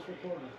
recording.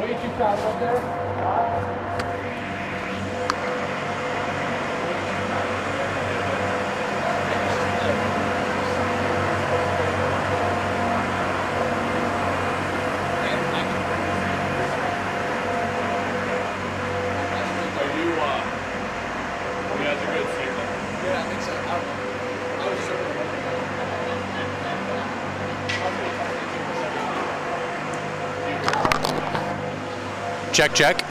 Way too crowded up there. Check, check.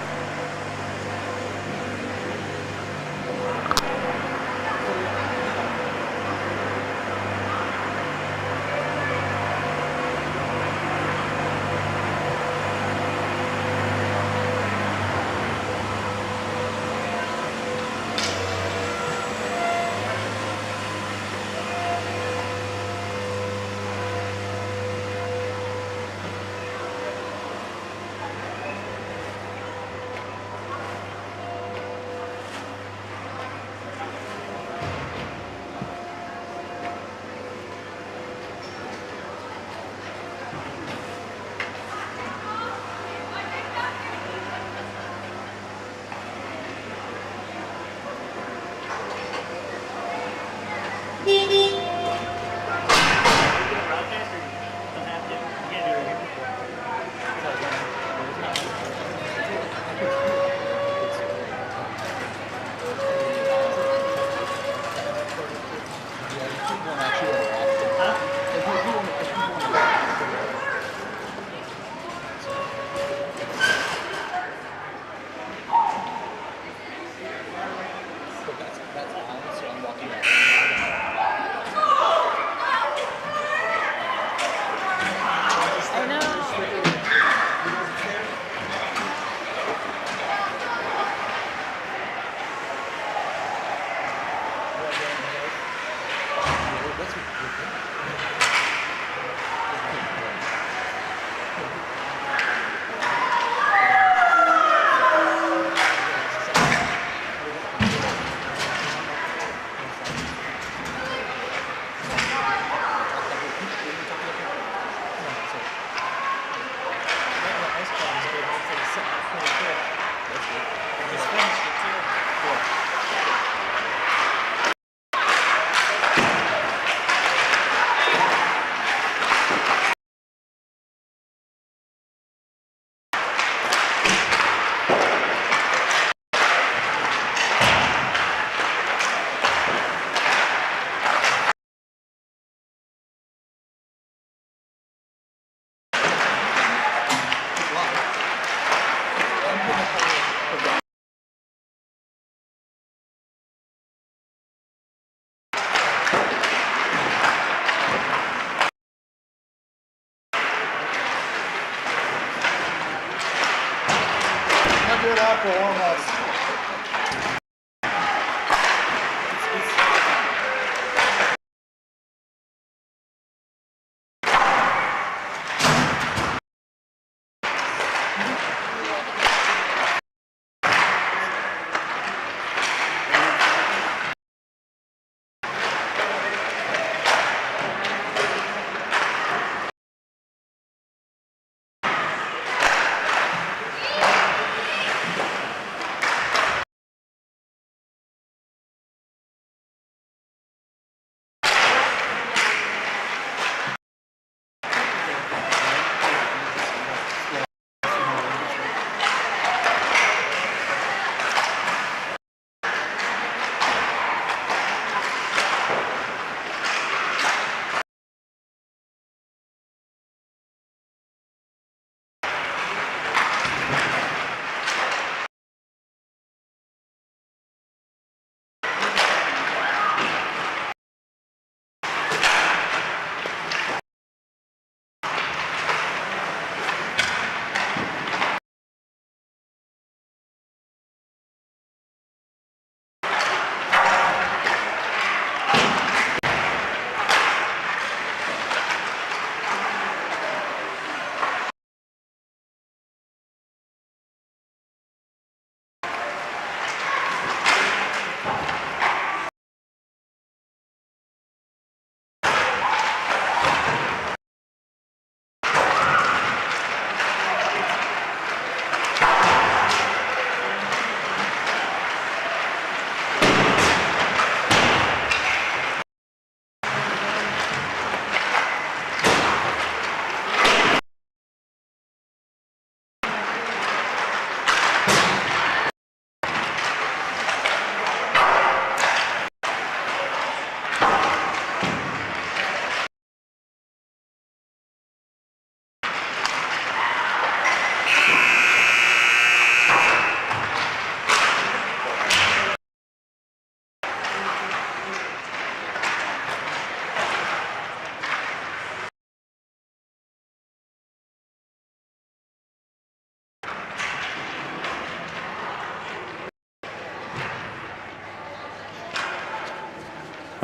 Good apple, almost.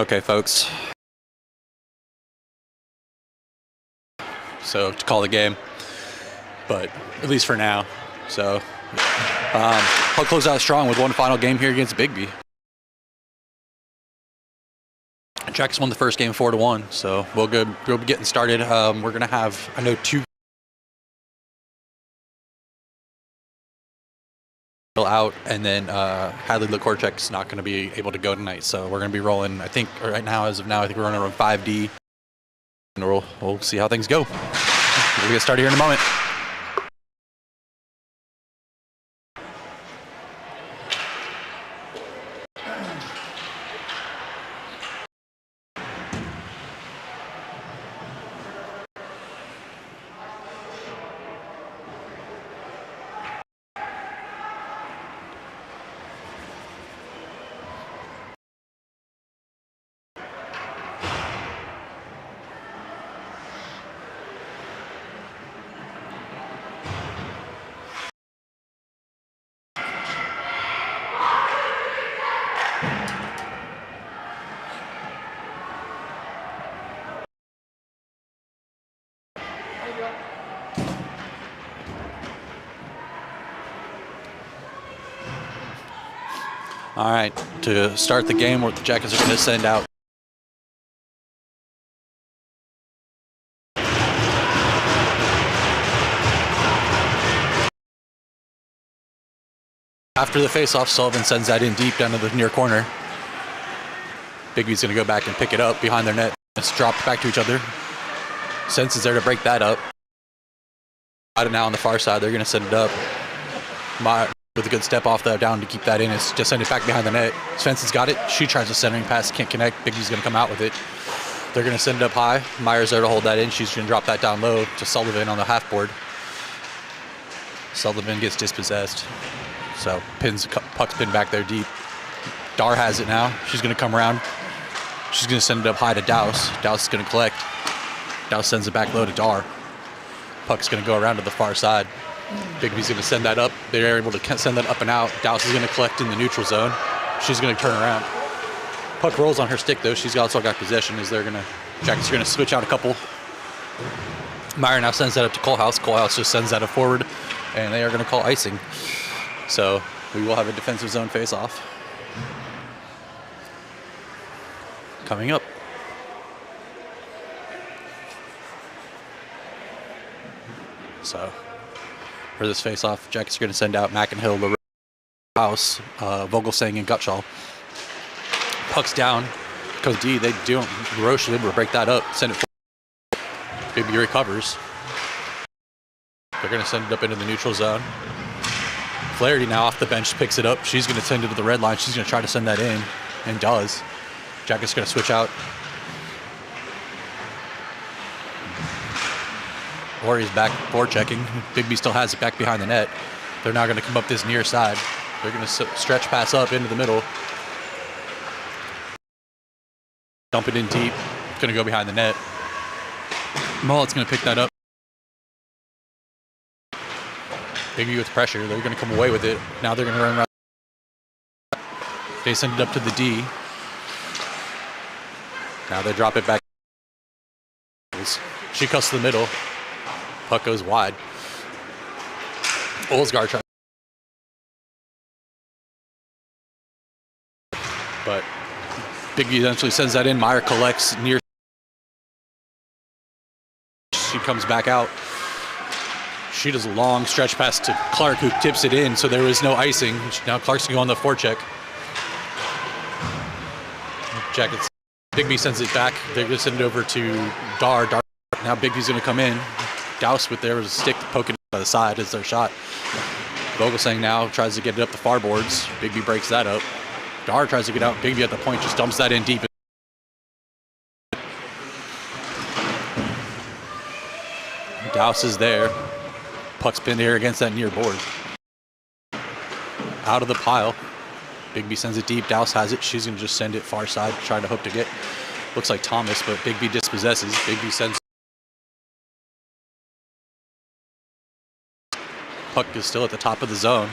Okay, folks. So to call the game, but at least for now. So I'll close out strong with one final game here against Biggby. Jack's won the first game 4-1, so we'll be getting started. We're gonna have, I know, 2 out, and then Hadley Lakorchek's not going to be able to go tonight, so we're going to be rolling. I think right now, as of now, I think we're running around 5D, and we'll see how things go. We'll get started here in a moment. All right, to start the game, what the Jackets are going to send out. After the face-off, Sullivan sends that in deep down to the near corner. Biggby's going to go back and pick it up behind their net. It's dropped back to each other. Sense is there to break that up. Out now on the far side, they're going to send it up. With a good step off that down to keep that in. It's just send it back behind the net. Svensson's got it. She tries a centering pass, can't connect. Biggby's going to come out with it. They're going to send it up high. Meyer's there to hold that in. She's going to drop that down low to Sullivan on the half board. Sullivan gets dispossessed. So puck's pinned back there deep. Dar has it now. She's going to come around. She's going to send it up high to Douse. Douse is going to collect. Douse sends it back low to Dar. Puck's going to go around to the far side. Biggby's going to send that up. They're able to send that up and out. Douse is going to collect in the neutral zone. She's going to turn around. Puck rolls on her stick, though. She's also got possession. Jackets are going to switch out a couple. Meyer now sends that up to Kohlhaus. Kohlhaus just sends that up forward, and they are going to call icing. So we will have a defensive zone face-off coming up. So for this face-off, Jackets are going to send out McInhill, House, Vogelsang, and Gutschall. Puck's down. Goes D. They don't. Roche is able to break that up. Send it forward. Biggby recovers. They're going to send it up into the neutral zone. Flaherty now off the bench picks it up. She's going to send it to the red line. She's going to try to send that in, and does. Jackets going to switch out. Laurie's back forechecking. Biggby still has it back behind the net. They're now going to come up this near side. They're going to stretch pass up into the middle. Dump it in deep. It's going to go behind the net. Mullet's going to pick that up. Biggby with pressure. They're going to come away with it. Now they're going to run around. They send it up to the D. Now they drop it back. She cuts to the middle. Puck goes wide. Olsgaard tries. But Biggby eventually sends that in. Meyer collects near. She comes back out. She does a long stretch pass to Clark, who tips it in, so there is no icing. Now Clark's going to go on the forecheck. Jackets. Biggby sends it back. They're going to send it over to Dar. Now Biggby's going to come in. Douse with there was a stick poking by the side as their shot. Vogelsang now tries to get it up the far boards. Biggby breaks that up. Dar tries to get out. Biggby at the point just dumps that in deep. Douse is there. Puck's pinned here against that near board. Out of the pile. Biggby sends it deep. Douse has it. She's going to just send it far side, trying to hope to get. Looks like Thomas, but Biggby dispossesses. Biggby sends. Puck is still at the top of the zone.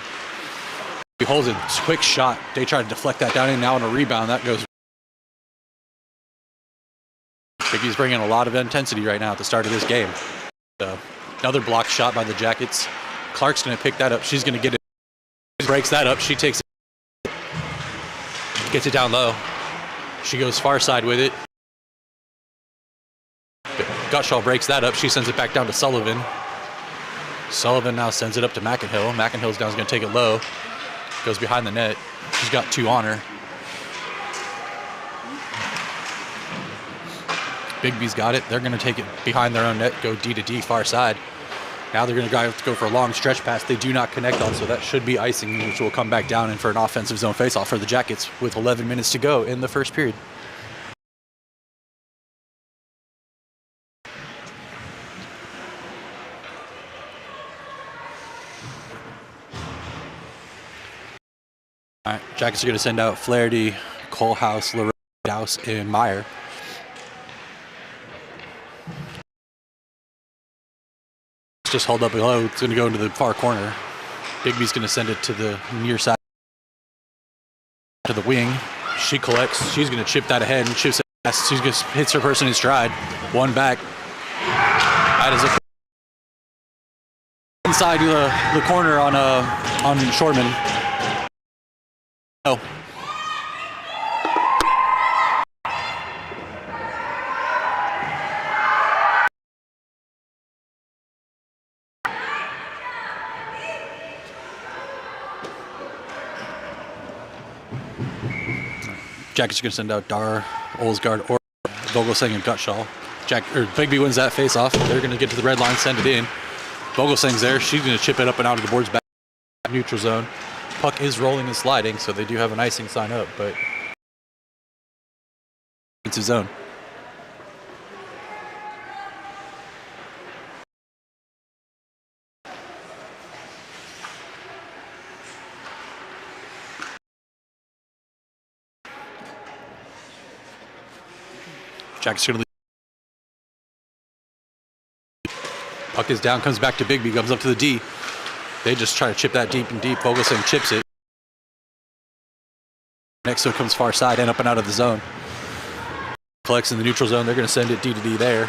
He holds a quick shot. They try to deflect that down, and now on a rebound, that goes Biggby's bringing a lot of intensity right now at the start of this game. So another block shot by the Jackets. Clark's going to pick that up. She's going to get it. Breaks that up. She takes it. Gets it down low. She goes far side with it. Gutschall breaks that up. She sends it back down to Sullivan. Sullivan now sends it up to McInhill. McInhill's down, is going to take it low. Goes behind the net. She's got 2 on her. Biggby's got it. They're going to take it behind their own net, go D to D, far side. Now they're going to go for a long stretch pass. They do not connect on, so that should be icing, which will come back down and for an offensive zone faceoff for the Jackets with 11 minutes to go in the first period. All right, Jackets are going to send out Flaherty, Colehouse, LaRose, Dowse, and Meyer. Just hold up below. It's going to go into the far corner. Biggby's going to send it to the near side, to the wing. She collects. She's going to chip that ahead and chips it fast. She just hits her person in stride. One back. That is inside the corner on Shorman. Oh. Jackets are going to send out Dar, Olsgaard, or Vogelsang and Gutschall. Biggby wins that face-off. They're going to get to the red line, send it in. Vogelsang's there. She's going to chip it up and out of the boards back. Neutral zone. Puck is rolling and sliding, so they do have an icing sign up, but it's his zone. Jack's going to leave. Puck is down, comes back to Biggby, comes up to the D. They just try to chip that deep and deep. Vogelsang chips it. Next so it comes far side and up and out of the zone. Collects in the neutral zone. They're going to send it D to D there.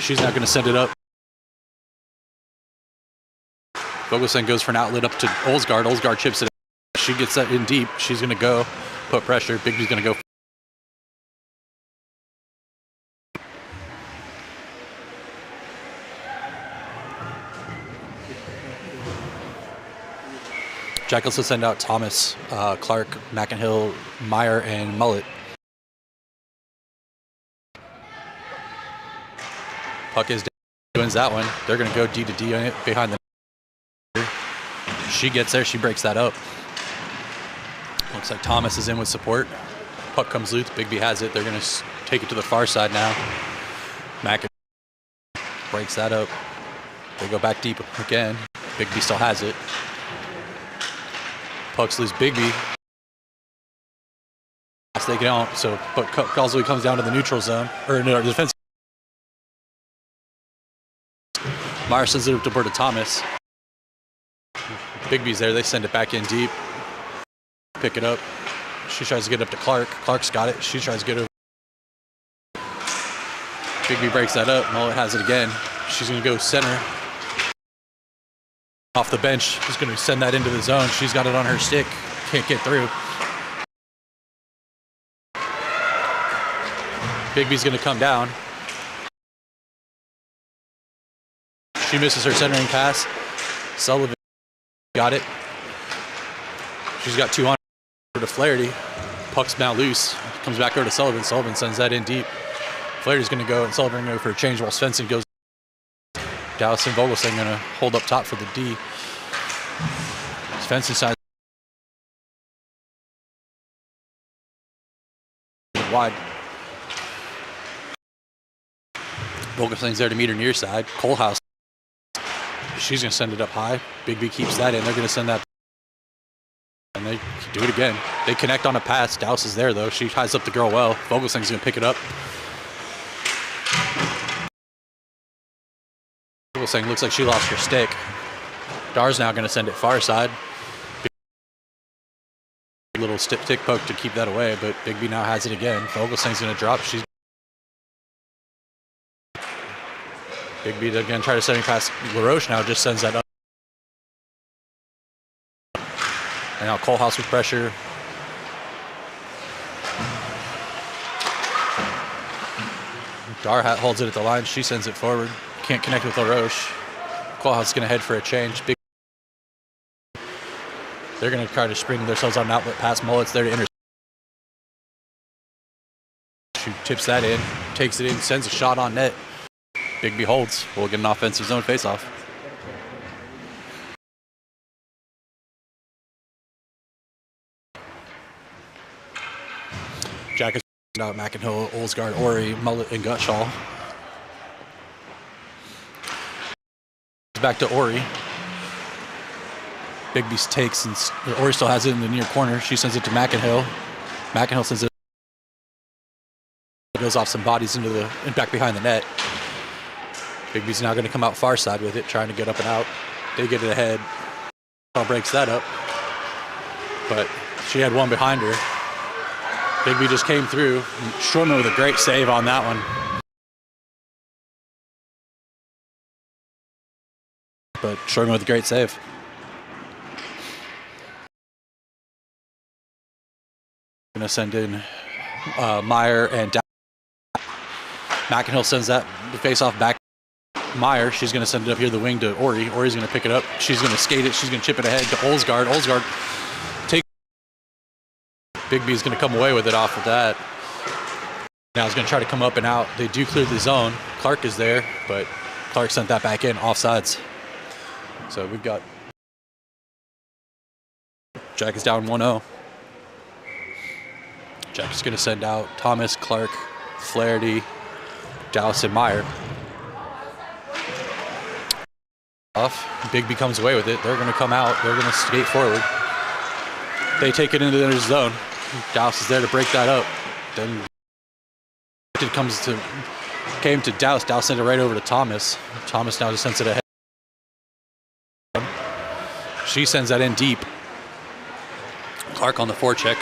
She's not going to send it up. Vogelsang goes for an outlet up to Olsgaard. Olsgaard chips it. She gets that in deep. She's going to go put pressure. Biggby's going to go. Jackals will send out Thomas, Clark, McInhill, Meyer, and Mullet. Puck is down, wins that one. They're going to go D to D on it behind the. She gets there, she breaks that up. Looks like Thomas is in with support. Puck comes loose, Biggby has it. They're going to take it to the far side now. McInhill breaks that up. They go back deep again. Biggby still has it. Pucks lose Biggby. They don't, so but Causeway comes down to the neutral zone, or no, the defense. Meyer sends it up to Berta Thomas. Biggby's there, they send it back in deep. Pick it up. She tries to get up to Clark. Clark's got it. She tries to get over. Biggby breaks that up. Mullet has it again. She's going to go center. Off the bench, she's going to send that into the zone. She's got it on her stick. Can't get through. Biggby's going to come down. She misses her centering pass. Sullivan got it. She's got 2 on her to Flaherty. Puck's now loose. Comes back over to Sullivan. Sullivan sends that in deep. Flaherty's going to go, and Sullivan going to go for a change while Svensson goes. Dowse and Vogelsang going to hold up top for the D. Svensson side wide. Vogelsang's there to meet her near side. Colehouse. She's going to send it up high. Biggby keeps that in. They're going to send that. And they do it again. They connect on a pass. Dowse is there, though. She ties up the girl well. Vogelsang's going to pick it up. Vogelsang looks like she lost her stick. Dar's now going to send it far side. Little stick poke to keep that away, but Biggby now has it again. Vogelsang's going to drop. She's Biggby again try to send me past LaRoche now, just sends that up. And now Colehouse with pressure. Dar holds it at the line. She sends it forward. Can't connect with LaRoche. Colehouse is going to head for a change. They're going to try to spring themselves on an outlet pass. Mullet's there to intercept. She tips that in, takes it in, sends a shot on net. Biggby holds. We'll get an offensive zone faceoff. Jack is out McInhill, Olsgaard, Ori, Mullet, and Gutschall. Back to Ori. Biggby takes, and Ori still has it in the near corner. She sends it to McInhill. McInhill sends it. Goes off some bodies into the and back behind the net. Biggby's now going to come out far side with it, trying to get up and out. They get it ahead. Breaks that up. But she had one behind her. Biggby just came through. Shorman with a great save on that one. But Shorman with a great save. Going to send in Meyer and down. McInhill sends that face-off back. Meyer, she's going to send it up here the wing to Ori. Ori's going to pick it up. She's going to skate it. She's going to chip it ahead to Olsgaard. Olsgaard take. Biggby's going to come away with it off of that. Now he's going to try to come up and out. They do clear the zone. Clark is there, but Clark sent that back in, offsides. So we've got Jack is down 1-0. Jack is going to send out Thomas, Clark, Flaherty, Dowse, and Meyer. Off. Biggby comes away with it. They're going to come out. They're going to skate forward. They take it into their zone. Dowse is there to break that up. Then it came to Dowse. Dowse sent it right over to Thomas. Thomas now just sends it ahead. She sends that in deep. Clark on the forecheck.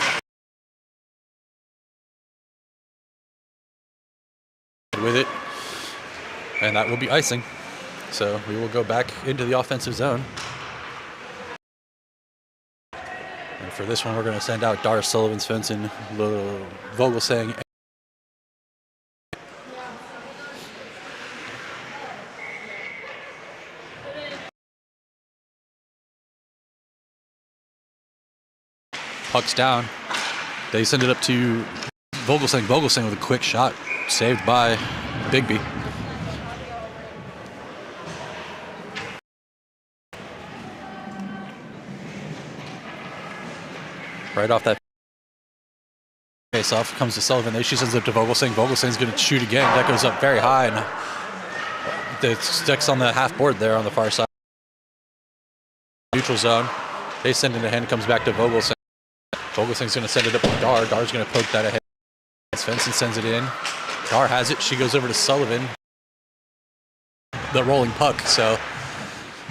With it. And that will be icing. So we will go back into the offensive zone. And for this one, we're going to send out Dar, Sullivan, Svensson, Vogelsang. Puck's down. They send it up to Vogelsang. Vogelsang with a quick shot. Saved by Biggby. Right off that face-off comes to Sullivan. She sends it to Vogelsang. Vogelsang's going to shoot again. That goes up very high, and it sticks on the half board there on the far side. Neutral zone. They send it ahead. Comes back to Vogelsang. Vogelsang's going to send it up to Dar. Dar's going to poke that ahead. Svensson sends it in. Dar has it. She goes over to Sullivan. The rolling puck, so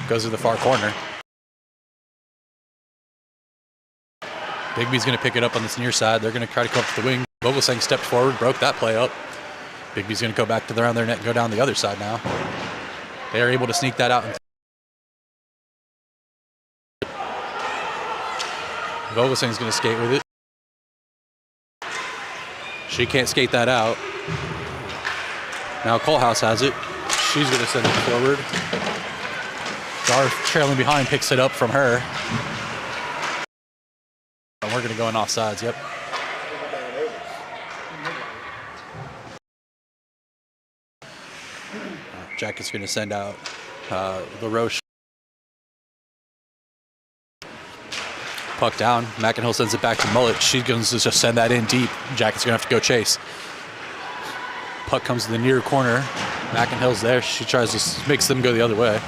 goes to the far corner. Biggby's going to pick it up on this near side. They're going to try to come up to the wing. Vogelsang stepped forward, broke that play up. Biggby's going to go back to around their net and go down the other side now. They are able to sneak that out. Vogelsang's going to skate with it. She can't skate that out. Now Colehouse has it. She's going to send it forward. Dar trailing behind picks it up from her. And we're going to go in offsides, yep. Jack is going to send out LaRoche. Puck down. McInhill sends it back to Mullet. She's going to just send that in deep. Jack is going to have to go chase. Puck comes to the near corner. McInhill's there. She tries to makes them go the other way.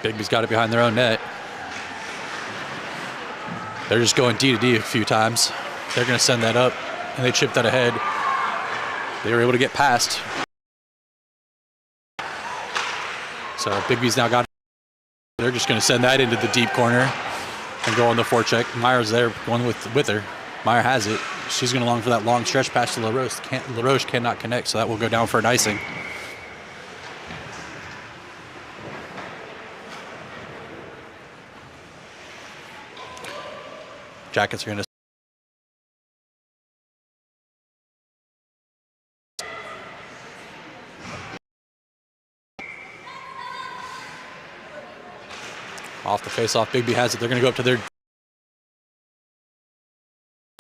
Biggby's got it behind their own net. They're just going D to D a few times. They're going to send that up, and they chip that ahead. They were able to get past. So Biggby's now got it. They're just going to send that into the deep corner and go on the forecheck. Meyer's there going with her. Meyer has it. She's going to long for that long stretch pass to LaRoche. LaRoche cannot connect, so that will go down for an icing. Jackets are going to off the face-off. Biggby has it. They're going to go up to their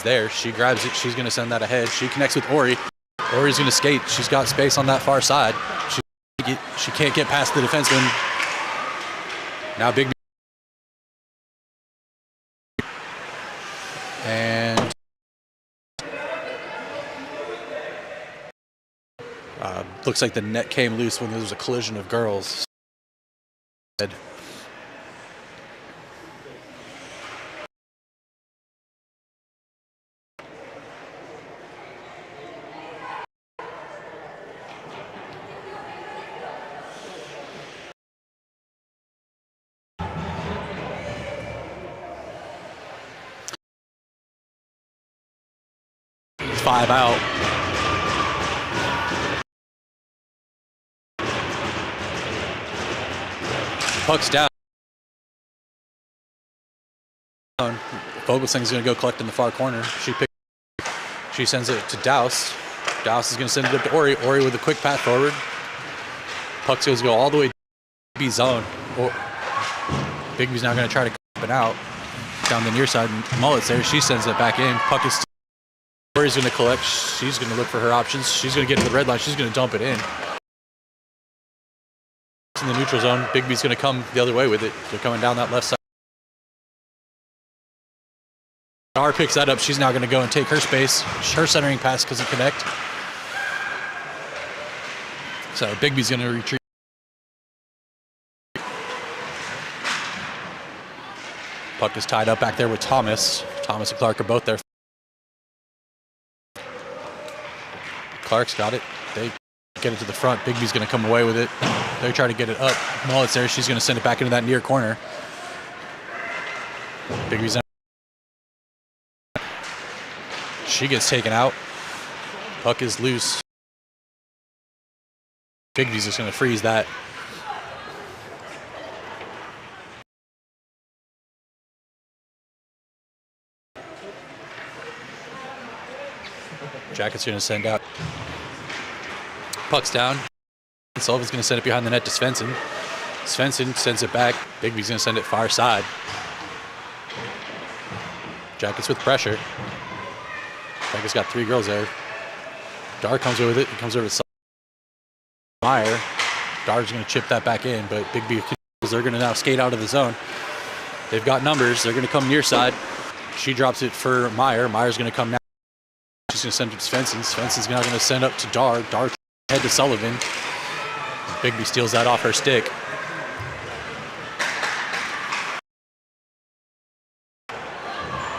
there. She grabs it. She's going to send that ahead. She connects with Ori. Ori's going to skate. She's got space on that far side. She can't get past the defenseman. Now Biggby. And looks like the net came loose when there was a collision of girls. 5 out. Puck's down. Vogelsang's going to go collect in the far corner. She sends it to Douse. Douse is going to send it up to Ori. Ori with a quick path forward. Puck's going to go all the way to B zone. Biggby's now going to try to cut it out down the near side. Mullet's there. She sends it back in. Puck is. Ori's going to collect. She's going to look for her options. She's going to get to the red line. She's going to dump it in. In the neutral zone. Biggby's going to come the other way with it. They're coming down that left side. R picks that up. She's now going to go and take her space. Her centering pass doesn't connect. So Biggby's going to retreat. Puck is tied up back there with Thomas. Thomas and Clark are both there. Clark's got it. They get it to the front. Biggby's going to come away with it. They try to get it up. Mullet's there. She's going to send it back into that near corner. Biggby's. She gets taken out. Puck is loose. Biggby's just going to freeze that. Jacket's going to send out. Puck's down. Sullivan's going to send it behind the net to Svensson. Svensson sends it back. Biggby's going to send it far side. Jackets with pressure. Jacket's got 3 girls there. Dar comes over with it. He comes over with Meyer. Dar's going to chip that back in, but Biggby, they're going to now skate out of the zone. They've got numbers. They're going to come near side. She drops it for Meyer. Meyer's going to come now. She's going to send it to Svensson. Svensson's now going to send up to Dar. Dar head to Sullivan. Biggby steals that off her stick.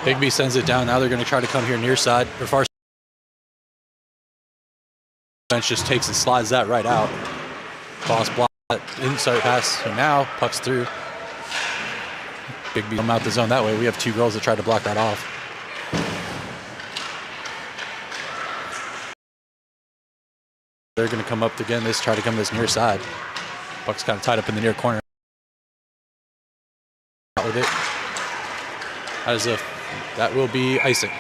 Biggby sends it down. Now they're going to try to come here near side. Or far. Bench just takes and slides that right out. Boss block inside pass. So now puck's through. Biggby come out the zone that way. We have 2 girls that try to block that off. They're going to come up again. Try to come this near side. Puck's kind of tied up in the near corner. Out with it. That will be icing.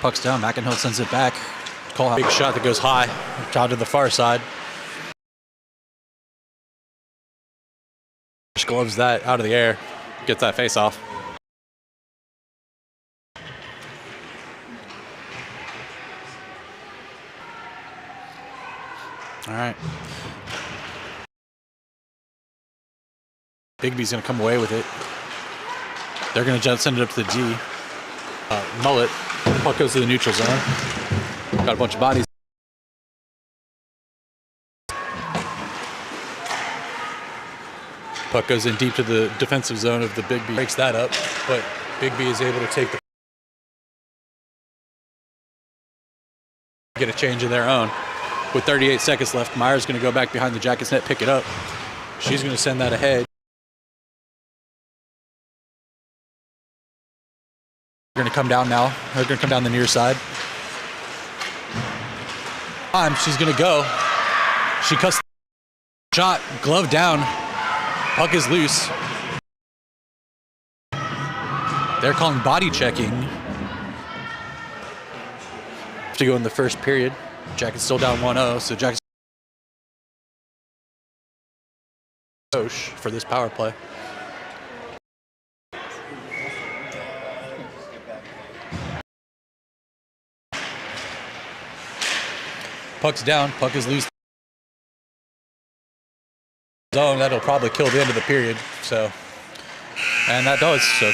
Puck's down. McInhill sends it back. Cole, big shot that goes high, down to the far side. Gloves that out of the air, gets that face off. All right. Biggby's going to come away with it. They're going to send it up to the D. Mullet. Puck goes to the neutral zone. Got a bunch of bodies. Puck goes in deep to the defensive zone of the Biggby. Breaks that up, but Biggby is able to take the get a change of their own. With 38 seconds left, Meyer's going to go back behind the Jackets net, pick it up. She's going to send that ahead. They're going to come down now. They're going to come down the near side. She's going to go. She cuts the shot, glove down. Puck is loose. They're calling body checking. To go in the first period. Jackets still down 1-0, so Jackets for this power play. Puck's down, puck is loose. Zone, that'll probably kill the end of the period, so, and that does, so.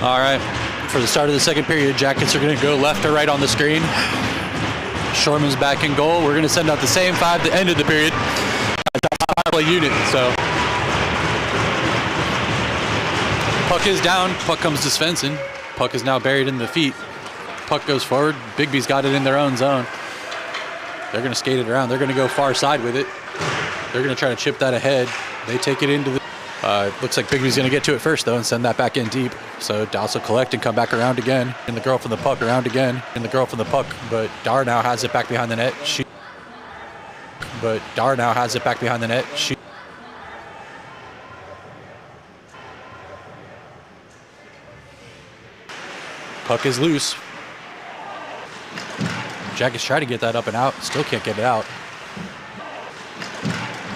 All right, for the start of the second period, Jackets are going to go left or right on the screen. Shorman's back in goal. We're going to send out the same five at the end of the period. Power play unit, so. Puck is down. Puck comes to Svensson. Puck is now buried in the feet. Puck goes forward. Bigby's got it in their own zone. They're going to skate it around. They're going to go far side with it. They're going to try to chip that ahead. They take it into the... looks like Biggby's going to get to it first, though, and send that back in deep. So Dallas will collect and come back around again. And the girl from the puck around again. And the girl from the puck. But Dar now has it back behind the net. Puck is loose. Jackets try to get that up and out. Still can't get it out.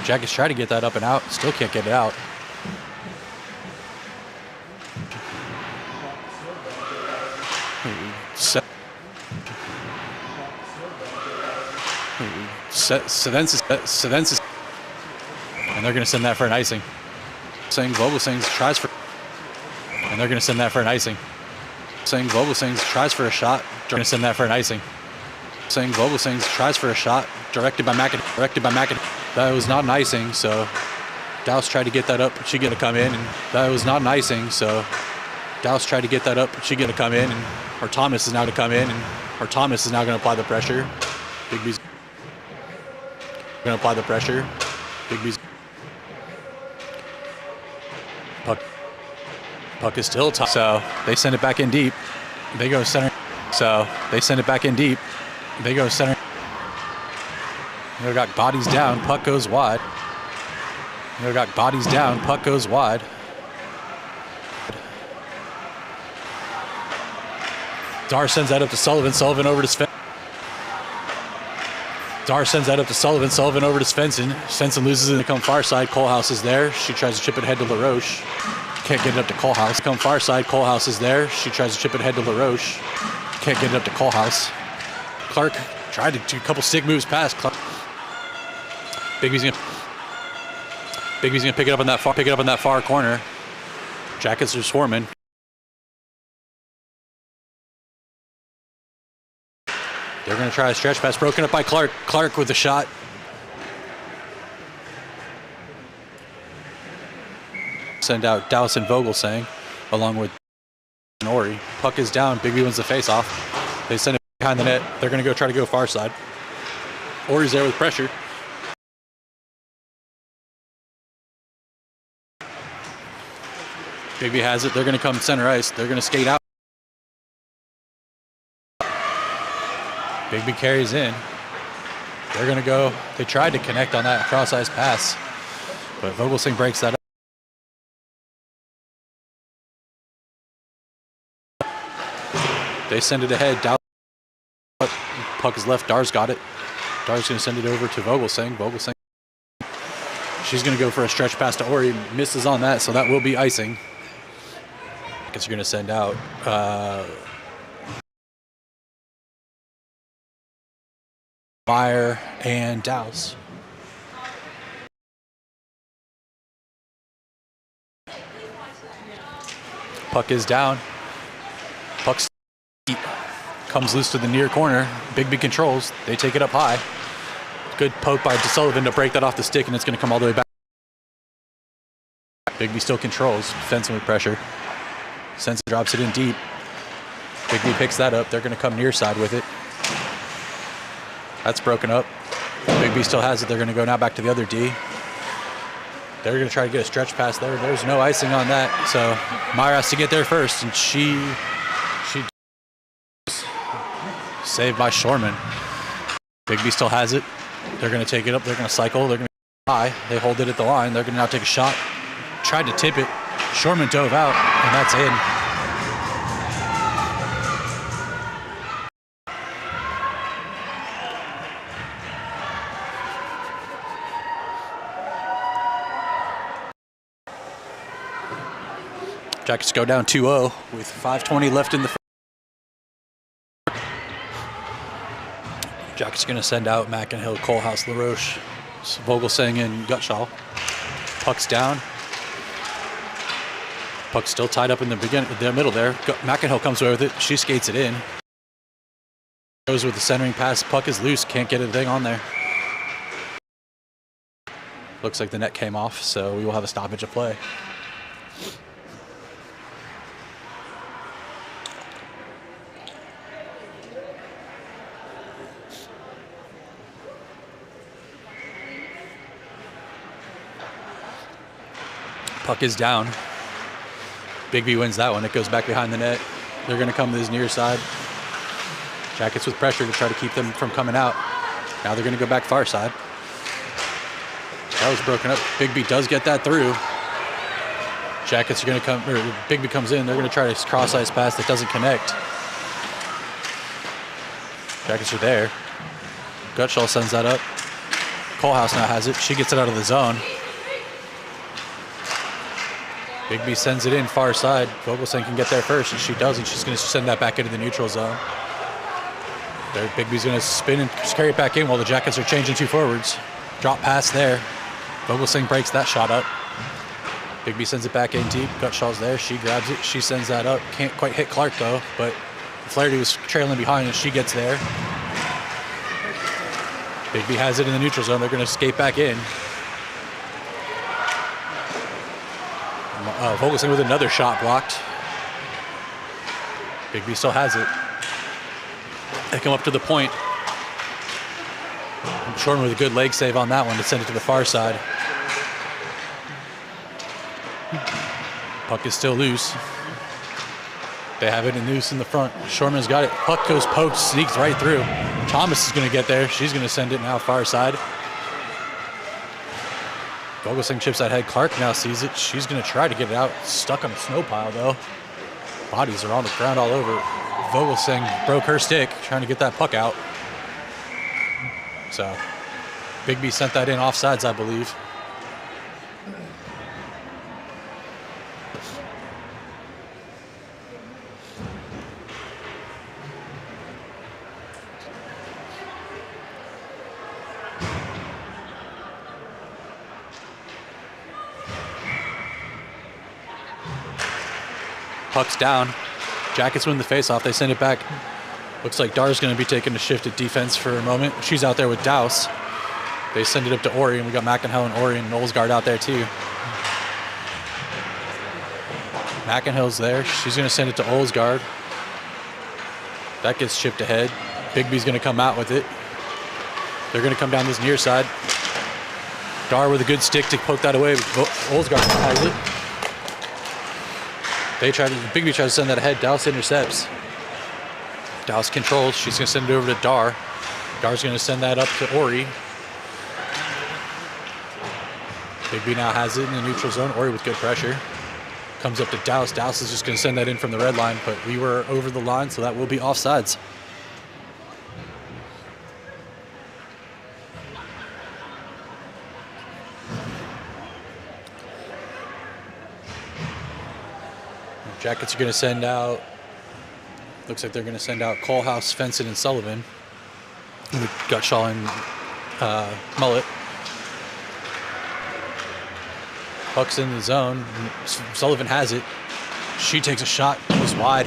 Jackets try to get that up and out. Still can't get it out. Sevensis, and they're going to send that for an icing. Global Sings tries for, and they're going to send that for an icing. Global Sings tries for a shot. Going to send that for an icing. Global Sings tries for a shot. Directed by McIntyre. That was not an icing, so Dallas tried to get that up. She going to come in, and that was not an icing, so Dallas tried to get that up. She going to come in, and or Thomas is now to come in, and or Thomas is now going to apply the pressure. Bigby's going to apply the pressure. Bigby's puck is still top. So they send it back in deep. They go center. So they send it back in deep. They go center. They got bodies down. Puck goes wide. They got bodies down. Puck goes wide. Dar sends that up to Sullivan. Sullivan over to Svensson. Dar sends that up to Sullivan. Sullivan over to Svensson. Svensson loses it and come far side. Kohlhaas is there. She tries to chip it ahead to LaRoche. Can't get it up to Kohlhaas. Come far side. Kohlhaas is there. She tries to chip it ahead to LaRoche. Can't get it up to Kohlhaas. Clark tried to do a couple stick moves past. Biggby's gonna pick it up on that far corner. Jackets are swarming. They're gonna try a stretch pass, broken up by Clark. Clark with the shot. Send out Dallas and Vogelsang along with Ori. Puck is down. Biggby wins the face-off. They send it behind the net. They're going to try to go far side. Ori's there with pressure. Biggby has it. They're going to come center ice. They're going to skate out. Biggby carries in. They're going to go. They tried to connect on that cross-ice pass, but Vogelsang breaks that up. They send it ahead. Puck is left. Dar's got it. Dar's going to send it over to Vogelsang. Vogelsang. She's going to go for a stretch pass to Ori. Misses on that, so that will be icing. I guess you're going to send out Meyer and Douse. Puck is down. Puck comes loose to the near corner. Biggby controls. They take it up high. Good poke by DeSullivan to break that off the stick, and it's going to come all the way back. Biggby still controls. Fencing with pressure. Sense drops it in deep. Biggby picks that up. They're going to come near side with it. That's broken up. Biggby still has it. They're going to go now back to the other D. They're going to try to get a stretch pass there. There's no icing on that, so Meyer has to get there first, and she saved by Shorman. Biggby still has it. They're going to take it up. They're going to cycle. They're going to high. They hold it at the line. They're going to now take a shot. Tried to tip it. Shorman dove out, and that's in. Jackets go down 2-0 with 5:20 left in the first. Jackets going to send out Mackinhill, Coalhouse, LaRoche, Vogelsang, and Gutshaw. Puck's down. Puck's still tied up in the middle there. Mackinhill comes away with it. She skates it in. Goes with the centering pass. Puck is loose. Can't get a thing on there. Looks like the net came off, so we will have a stoppage of play. Puck is down. Biggby wins that one. It goes back behind the net. They're going to come to this near side. Jackets with pressure to try to keep them from coming out. Now they're going to go back far side. That was broken up. Biggby does get that through. Jackets are going to come, or Biggby comes in. They're going to try to cross ice pass that doesn't connect. Jackets are there. Gutshaw sends that up. Coalhouse now has it. She gets it out of the zone. Biggby sends it in far side. Vogelsang can get there first, and she doesn't. She's going to send that back into the neutral zone. There, Biggby's going to spin and carry it back in while the Jackets are changing two forwards. Drop pass there. Vogelsang breaks that shot up. Biggby sends it back in deep. Gutshaw's there. She grabs it. She sends that up. Can't quite hit Clark, though, but Flaherty was trailing behind, and she gets there. Biggby has it in the neutral zone. They're going to skate back in. Vogelsang with another shot blocked. Biggby still has it. They come up to the point. Shorten with a good leg save on that one to send it to the far side. Puck is still loose. They have it in loose in the front. Shorman's got it. Puck goes poked, sneaks right through. Thomas is going to get there. She's going to send it now far side. Vogelsang chips that head. Clark now sees it. She's going to try to get it out. Stuck on a snow pile, though. Bodies are on the ground all over. Vogelsang broke her stick trying to get that puck out. So, Biggby sent that in offsides, I believe. Puck's down. Jackets win the faceoff. They send it back. Looks like Dar's going to be taking a shift at defense for a moment. She's out there with Douse. They send it up to Ori, and we got McInhill and Ori and Nolsgaard out there too. McInhill's there. She's going to send it to Olsgaard. That gets chipped ahead. Biggby's going to come out with it. They're going to come down this near side. Dar with a good stick to poke that away. Olsgaard has it. Biggby tries to send that ahead. Douse intercepts. Douse controls. She's going to send it over to Dar. Dar's going to send that up to Ori. Biggby now has it in the neutral zone. Ori with good pressure. Comes up to Douse. Douse is just going to send that in from the red line, but we were over the line, so that will be offsides. Jackets are going to send out, looks like they're going to send out Colehouse, Fenson, and Sullivan. We got Shaw and Mullet. Puck's in the zone. Sullivan has it. She takes a shot. Goes wide.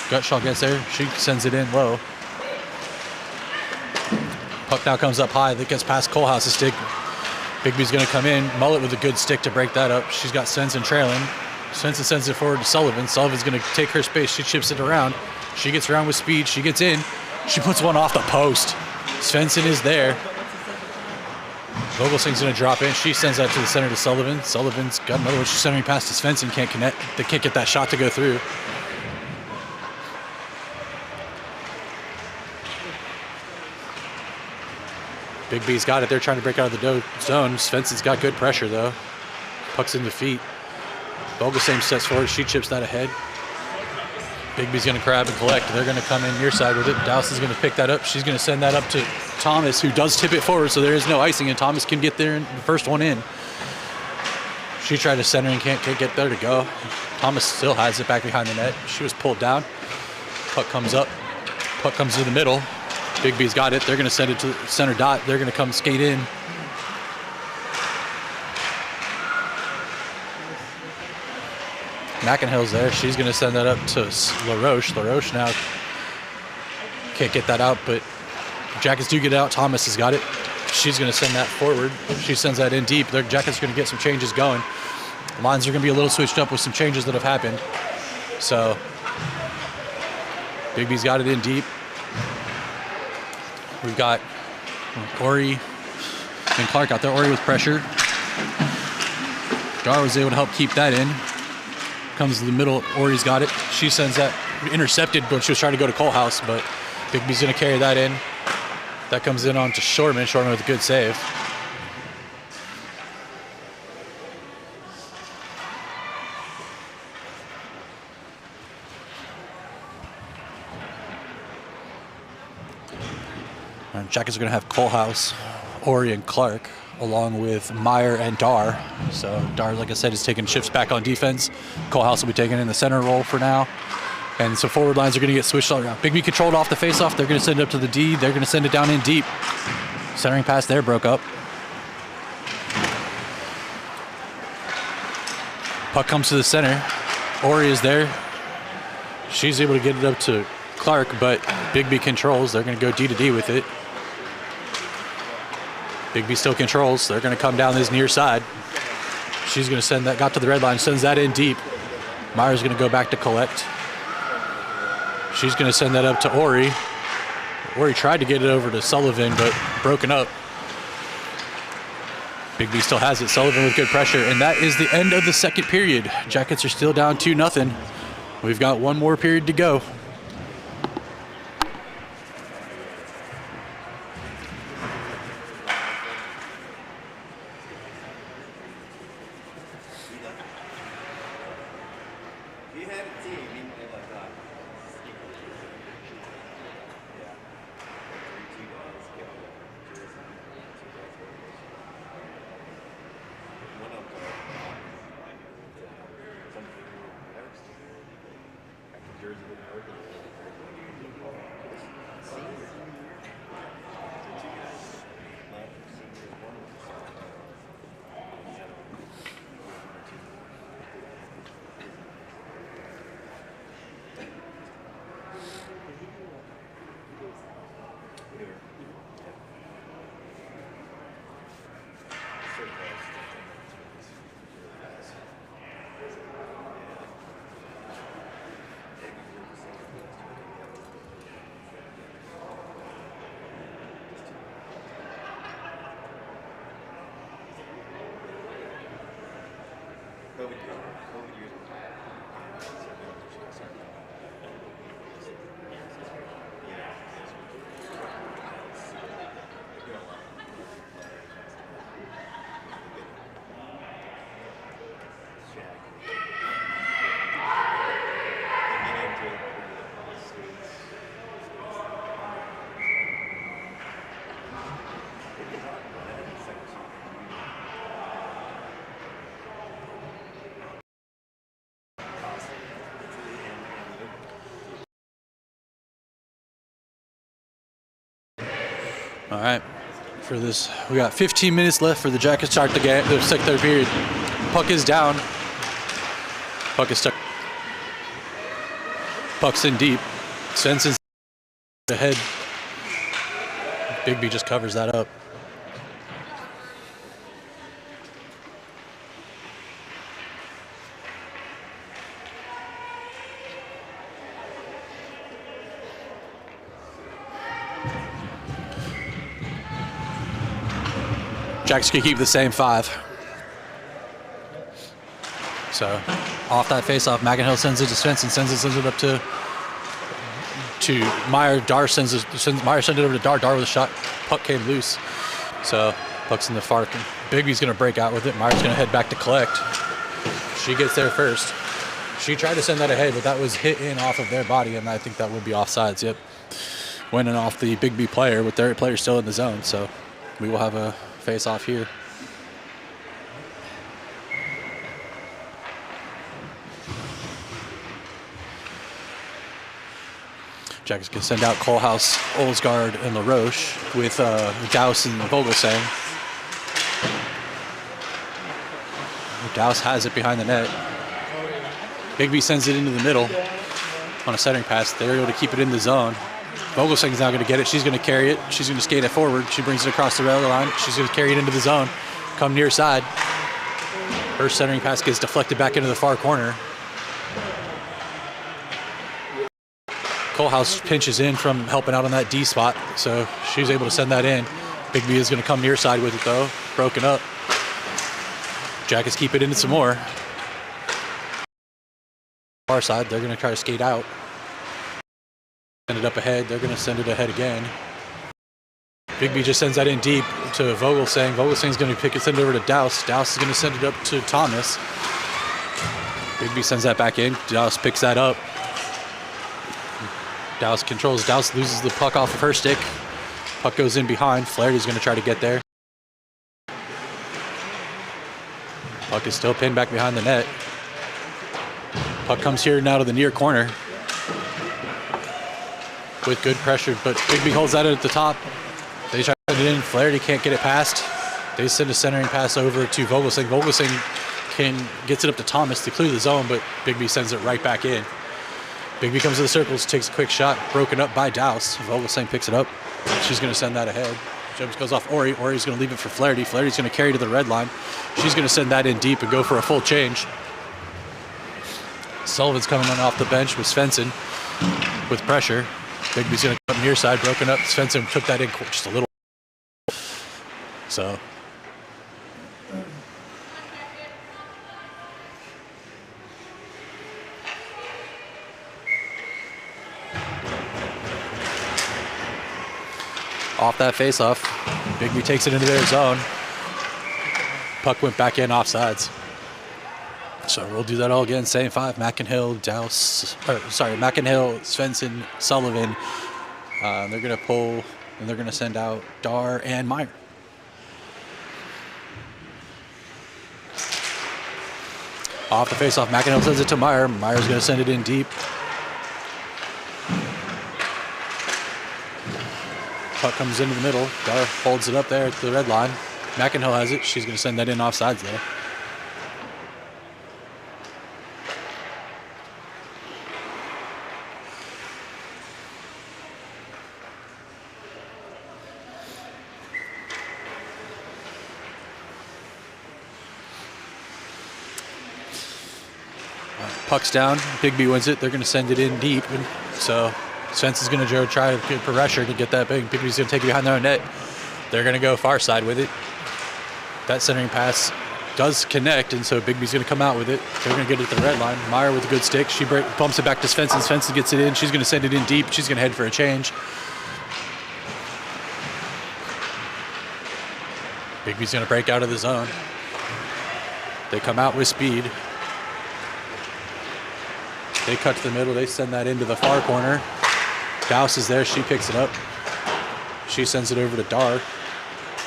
Gutshaw gets there. She sends it in low. Puck now comes up high. That gets past Colehouse's stick. Biggby's going to come in. Mullet with a good stick to break that up. She's got Svensson trailing. Svensson sends it forward to Sullivan. Sullivan's going to take her space. She chips it around. She gets around with speed. She gets in. She puts one off the post. Svensson is there. Vogelsing's going to drop in. She sends that to the center to Sullivan. Sullivan's got another one. She's centering past to Svensson. Can't connect. They can't get that shot to go through. Biggby's got it. They're trying to break out of the zone. Svensson's got good pressure, though. Puck's in the feet. Vogelsing steps forward. She chips that ahead. Biggby's going to grab and collect. They're going to come in near side with it. Douse is going to pick that up. She's going to send that up to Thomas, who does tip it forward, so there is no icing, and Thomas can get there, the first one in. She tried to center and can't get there to go. Thomas still has it back behind the net. She was pulled down. Puck comes up. Puck comes to the middle. Biggby's got it. They're going to send it to the center dot. They're going to come skate in. McInhill's there. She's going to send that up to LaRoche. LaRoche now can't get that out, but Jackets do get it out. Thomas has got it. She's going to send that forward. She sends that in deep. Their Jackets are going to get some changes going. Lines are going to be a little switched up with some changes that have happened. So Biggby's got it in deep. We've got Ori and Clark out there. Ori with pressure. Dar was able to help keep that in. Comes to the middle. Ori's got it. She sends that intercepted, but she was trying to go to Colehouse, but Biggby's going to carry that in. That comes in on to Shorman. Shorman with a good save. And Jackets are going to have Colehouse, Ori, and Clark, along with Meyer and Dar. So Dar, like I said, is taking shifts back on defense. Colehouse will be taking in the center role for now. And so forward lines are going to get switched all around. Biggby controlled off the faceoff. They're going to send it up to the D. They're going to send it down in deep. Centering pass there broke up. Puck comes to the center. Ori is there. She's able to get it up to Clark, but Biggby controls. They're going to go D to D with it. Biggby still controls. They're going to come down this near side. She's going to send that, got to the red line, sends that in deep. Meyer's going to go back to collect. She's going to send that up to Ori. Ori tried to get it over to Sullivan, but broken up. Biggby still has it. Sullivan with good pressure, and that is the end of the second period. Jackets are still down 2-0. We've got one more period to go. All right, for this, we got 15 minutes left for the Jackets to start the game, the second period. Puck is down. Puck is stuck. Puck's in deep. Svensson's ahead. Biggby just covers that up. Jackets can keep the same 5. So off that faceoff, McInhill sends it to Svensson, sends it up to Meyer. Meyer sends it over to Dar. Dar with a shot. Puck came loose. So puck's in the far. Biggby's going to break out with it. Meyer's going to head back to collect. She gets there first. She tried to send that ahead, but that was hit in off of their body, and I think that would be offsides. Yep. Winning off the Biggby player with their player still in the zone. So we will have a face off here. Jackets can send out Kohlhaas, Olsgaard, and LaRoche with Douse and Vogelsang. Douse has it behind the net. Biggby sends it into the middle on a centering pass. They're able to keep it in the zone. Vogelsang's now going to get it. She's going to carry it. She's going to skate it forward. She brings it across the rail line. She's going to carry it into the zone. Come near side. Her centering pass gets deflected back into the far corner. Kohlhaas pinches in from helping out on that D spot, so she's able to send that in. Biggby is going to come near side with it though. Broken up. Jackets keep it in some more. Far side, they're going to try to skate out. Send it up ahead. They're going to send it ahead again. Biggby just sends that in deep to Vogelsang. Vogelsang's going to send it over to Douse. Douse is going to send it up to Thomas. Biggby sends that back in. Douse picks that up. Douse controls. Douse loses the puck off of her stick. Puck goes in behind. Flaherty's going to try to get there. Puck is still pinned back behind the net. Puck comes here now to the near corner with good pressure, but Biggby holds that at the top. They try to send it in. Flaherty can't get it past. They send a centering pass over to Vogelsang. Vogelsang gets it up to Thomas to clear the zone, but Biggby sends it right back in. Biggby comes to the circles, takes a quick shot, broken up by Douse. Vogelsang picks it up. She's going to send that ahead. Jumps goes off Ori. Ori's going to leave it for Flaherty. Flaherty's going to carry to the red line. She's going to send that in deep and go for a full change. Sullivan's coming on off the bench with Svensson with pressure. Biggby's going to come near side, broken up. Svensson took that in just a little. So. Off that faceoff, Biggby takes it into their zone. Puck went back in offsides. So we'll do that all again. Same 5. McInhill, McInhill, Svensson, Sullivan. They're going to pull, and they're going to send out Dar and Meyer. Off the faceoff, McInhill sends it to Meyer. Meyer's going to send it in deep. Puck comes into the middle. Dar holds it up there at the red line. McInhill has it. She's going to send that in offsides though. Puck's down. Biggby wins it. They're going to send it in deep. And so Svensson's going to try to get pressure to get that big. Biggby's going to take it behind their own net. They're going to go far side with it. That centering pass does connect, and so Biggby's going to come out with it. They're going to get it at the red line. Meyer with a good stick. She bumps it back to Svensson. Svensson gets it in. She's going to send it in deep. She's going to head for a change. Biggby's going to break out of the zone. They come out with speed. They cut to the middle. They send that into the far corner. Douse is there. She picks it up. She sends it over to Dar.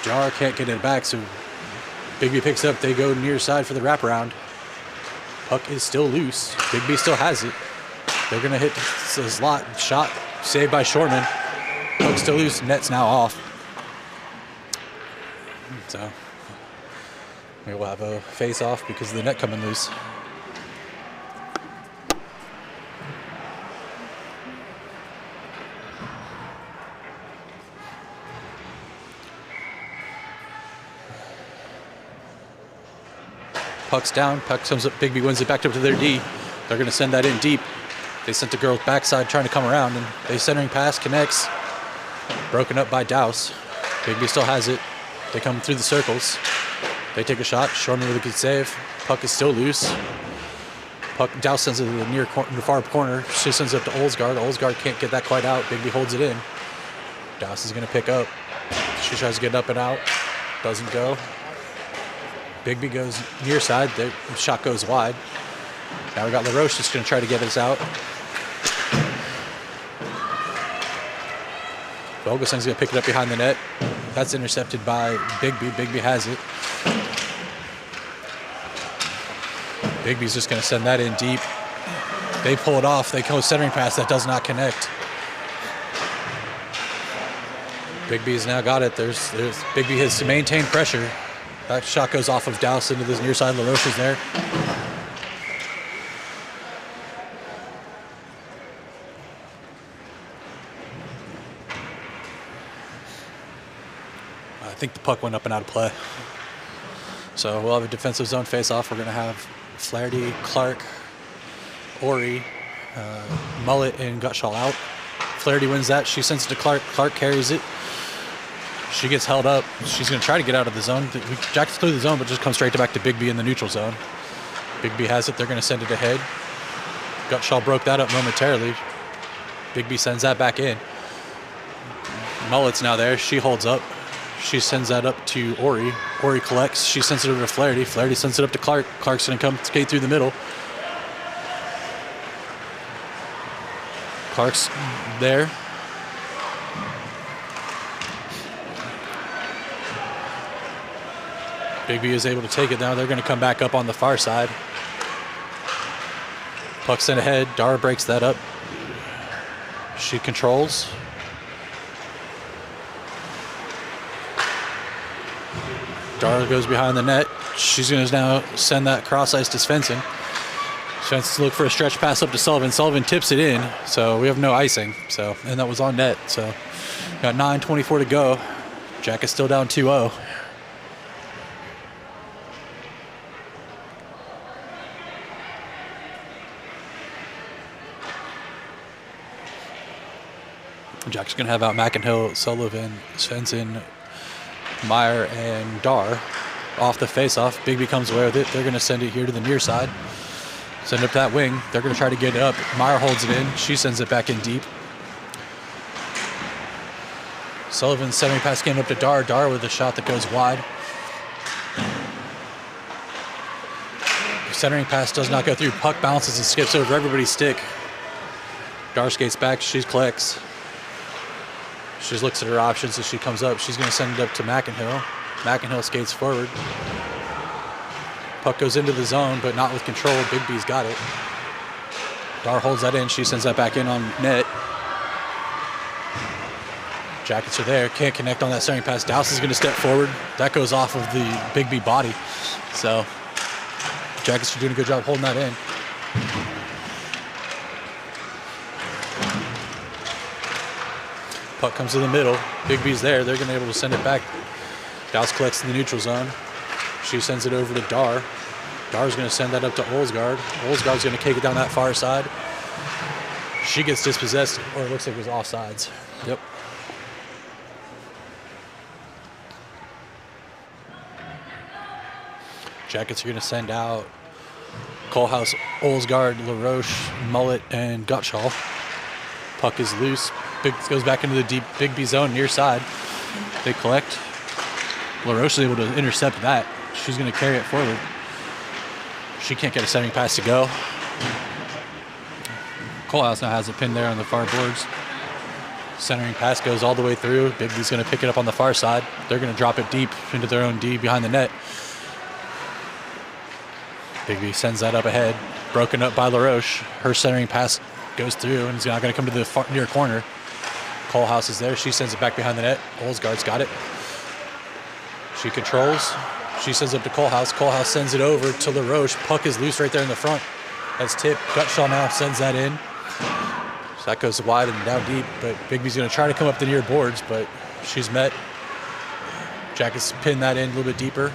Dar can't get it back, so Biggby picks it up. They go near side for the wraparound. Puck is still loose. Biggby still has it. They're going to hit the slot. Shot saved by Shorman. Puck still loose. Net's now off. So we will have a face-off because of the net coming loose. Puck's down. Puck comes up. Biggby wins it back up to their D. They're going to send that in deep. They sent the girl backside trying to come around, and they centering pass connects. Broken up by Douse. Biggby still has it. They come through the circles. They take a shot. Shorman with a good save. Puck is still loose. Puck, Douse sends it to the near corner, the far corner. She sends it up to Olsgaard. Olsgaard can't get that quite out. Biggby holds it in. Douse is going to pick up. She tries to get up and out. Doesn't go. Biggby goes near side. The shot goes wide. Now we got LaRoche just going to try to get us out. Vogelsen's going to pick it up behind the net. That's intercepted by Biggby. Biggby has it. Bigby's just going to send that in deep. They pull it off. They go centering pass. That does not connect. Biggby's now got it. There's Biggby has to maintain pressure. That shot goes off of Douse into this near side. LaRoche is there. I think the puck went up and out of play. So we'll have a defensive zone face-off. We're going to have Flaherty, Clark, Ori, Mullet, and Gutschall out. Flaherty wins that. She sends it to Clark. Clark carries it. She gets held up. She's going to try to get out of the zone. Jackets through the zone, but just comes straight back to Biggby in the neutral zone. Biggby has it. They're going to send it ahead. Gutschall broke that up momentarily. Biggby sends that back in. Mullet's now there. She holds up. She sends that up to Ori. Ori collects. She sends it over to Flaherty. Flaherty sends it up to Clark. Clark's going to come skate through the middle. Clark's there. Biggby is able to take it now. They're going to come back up on the far side. Puck sent ahead. Dara breaks that up. She controls. Dara goes behind the net. She's going to now send that cross ice to Svensson. Svensson look for a stretch pass up to Sullivan. Sullivan tips it in, so we have no icing. And that was on net. So got 9:24 to go. Jack is still down 2-0. Jack's going to have out McInhill, Sullivan, Svensson, Meyer, and Dar off the face-off. Biggby comes away with it. They're going to send it here to the near side. Send it up that wing. They're going to try to get it up. Meyer holds it in. She sends it back in deep. Sullivan's centering pass game up to Dar. Dar with a shot that goes wide. Centering pass does not go through. Puck bounces and skips over everybody's stick. Dar skates back. She collects. She just looks at her options as she comes up. She's going to send it up to McInhill. McInhill skates forward. Puck goes into the zone, but not with control. Bigby's got it. Dar holds that in. She sends that back in on net. Jackets are there. Can't connect on that centering pass. Douse is going to step forward. That goes off of the Biggby body. So Jackets are doing a good job holding that in. Puck comes to the middle. Bigby's there. They're going to be able to send it back. Douse collects in the neutral zone. She sends it over to Dar. Dar's going to send that up to Olsgaard. Olsgaard's going to kick it down that far side. She gets dispossessed, or it looks like it was offsides. Yep. Jackets are going to send out Kohlhaas, Olsgaard, LaRoche, Mullet, and Gutschall. Puck is loose. Goes back into the deep Biggby zone near side. They collect. LaRoche is able to intercept that. She's going to carry it forward. She can't get a centering pass to go. Kohlhaas now has a pin there on the far boards. Centering pass goes all the way through. Biggby's going to pick it up on the far side. They're going to drop it deep into their own D behind the net. Biggby sends that up ahead. Broken up by LaRoche. Her centering pass goes through and it's not going to come to the far, near corner. Kohlhaas is there. She sends it back behind the net. Olsgaard's got it. She controls. She sends it up to Kohlhaas. Kohlhaas sends it over to LaRoche. Puck is loose right there in the front. That's tipped. Gutschall now sends that in. So that goes wide and down deep, but Biggby's going to try to come up the near boards, but she's met. Jackets pin that in a little bit deeper.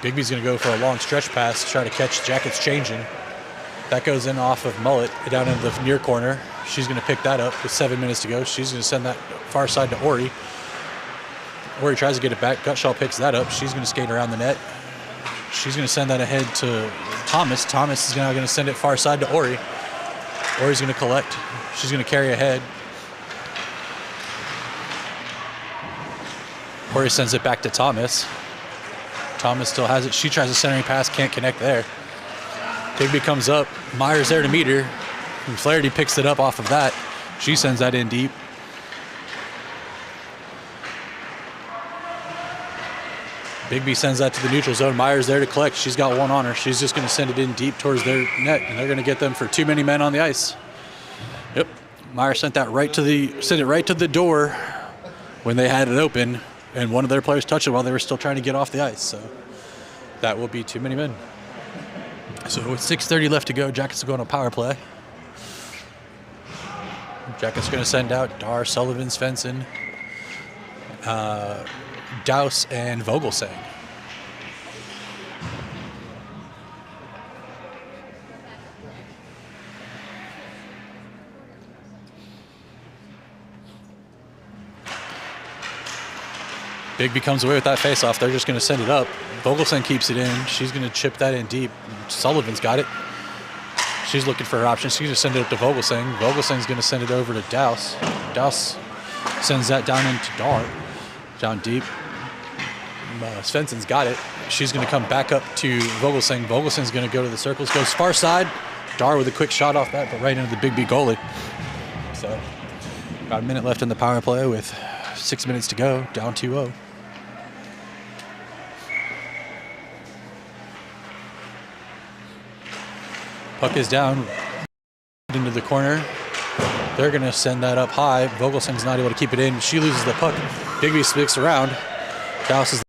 Biggby's going to go for a long stretch pass to try to catch Jackets changing. That goes in off of Mullet down into the near corner. She's going to pick that up with 7 minutes to go. She's going to send that far side to Ori. Ori tries to get it back. Gutschall picks that up. She's going to skate around the net. She's going to send that ahead to Thomas. Thomas is now going to send it far side to Ori. Ori's going to collect. She's going to carry ahead. Ori sends it back to Thomas. Thomas still has it. She tries a centering pass, can't connect there. Biggby comes up. Myers there to meet her. And Flaherty picks it up off of that. She sends that in deep. Biggby sends that to the neutral zone. Myers there to collect. She's got one on her. She's just going to send it in deep towards their net, and they're going to get them for too many men on the ice. Yep. Myers sent it right to the door when they had it open, and one of their players touched it while they were still trying to get off the ice. So that will be too many men. So with 6:30 left to go, Jackets are going on power play. Jackets are going to send out Dar, Sullivan, Svensson, Douse, and Vogelsang. Biggby comes away with that faceoff. They're just going to send it up. Vogelsang keeps it in. She's going to chip that in deep. Sullivan's got it. She's looking for her options. She's going to send it up to Vogelsang. Vogelsang's going to send it over to Douse. Douse sends that down into Dar. Down deep. Svensson's got it. She's going to come back up to Vogelsang. Vogelsang's going to go to the circles. Goes far side. Dar with a quick shot off that, but right into the Biggby goalie. So about a minute left in the power play with 6 minutes to go. Down 2-0. Puck is down into the corner. They're going to send that up high. Vogelsang's not able to keep it in. She loses the puck. Biggby sticks around. Douse is.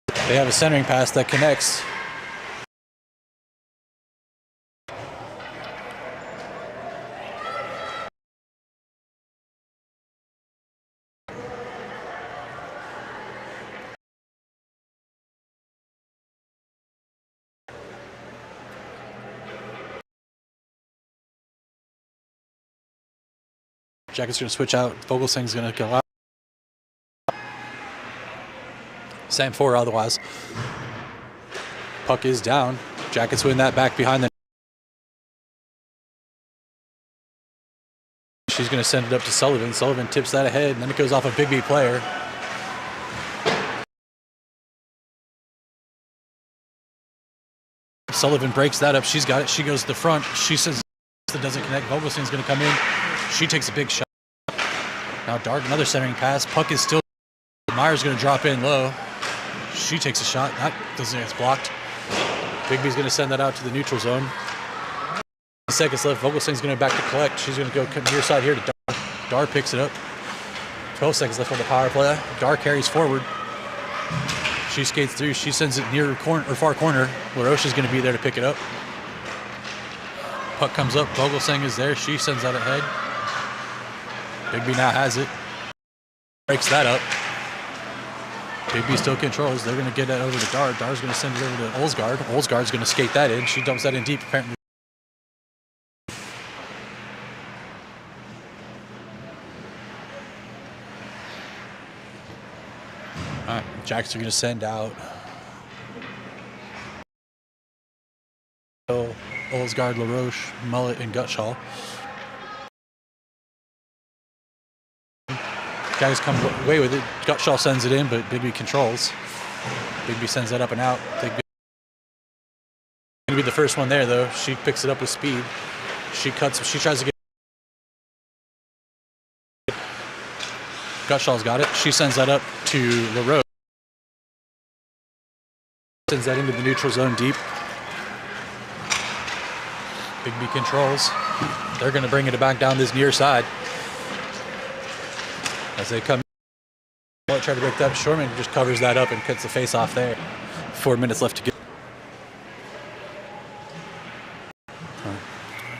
They have a centering pass that connects. Jackets going to switch out. Vogelsang's going to go out. Same four otherwise. Puck is down. Jackets win that back behind the. She's going to send it up to Sullivan. Sullivan tips that ahead, and then it goes off a Biggby player. Sullivan breaks that up. She's got it. She goes to the front. She says that doesn't connect. Vogelsang's going to come in. She takes a big shot. Now Dark, another centering pass. Puck is still. Myers going to drop in low. She takes a shot. That doesn't get blocked. Biggby's going to send that out to the neutral zone. 10 seconds left. Vogelsang's going to back to collect. She's going to go near side here to Dar. Dar picks it up. 12 seconds left on the power play. Dar carries forward. She skates through. She sends it near corner or far corner. LaRoche is going to be there to pick it up. Puck comes up. Vogelsang is there. She sends that ahead. Biggby now has it. Breaks that up. Biggby still controls. They're going to get that over to Dar. Dar's going to send it over to Olsgaard. Olsgaard's going to skate that in. She dumps that in deep, apparently. All right, Jackets are going to send out Olsgaard, LaRoche, Mullet, and Gutshaw. Guys come away with it. Gutshaw sends it in, but Biggby controls. Biggby sends that up and out. Biggby gonna be the first one there though. She picks it up with speed. She cuts. She tries to get. Gutshaw's got it. She sends that up to LaRoche. Sends that into the neutral zone deep. Biggby controls. They're going to bring it back down this near side. As they come in, try to break that. Shorman just covers that up and cuts the face off there. 4 minutes left to go.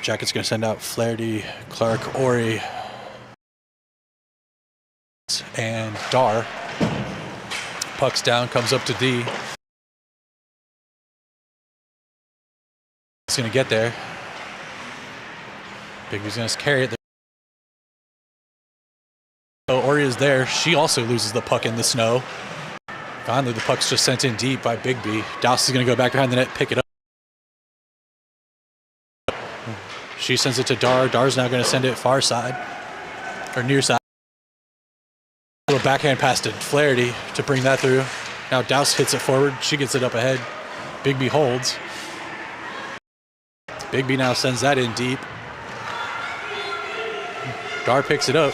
Jacket's going to send out Flaherty, Clark, Ori, and Dar. Puck's down, comes up to D. He's going to get there. Biggby's going to carry it. So Ori is there. She also loses the puck in the snow. Finally, the puck's just sent in deep by Biggby. Douse is going to go back behind the net, pick it up. She sends it to Dar. Dar's now going to send it far side, or near side. A little backhand pass to Flaherty to bring that through. Now Douse hits it forward. She gets it up ahead. Biggby holds. Biggby now sends that in deep. Dar picks it up.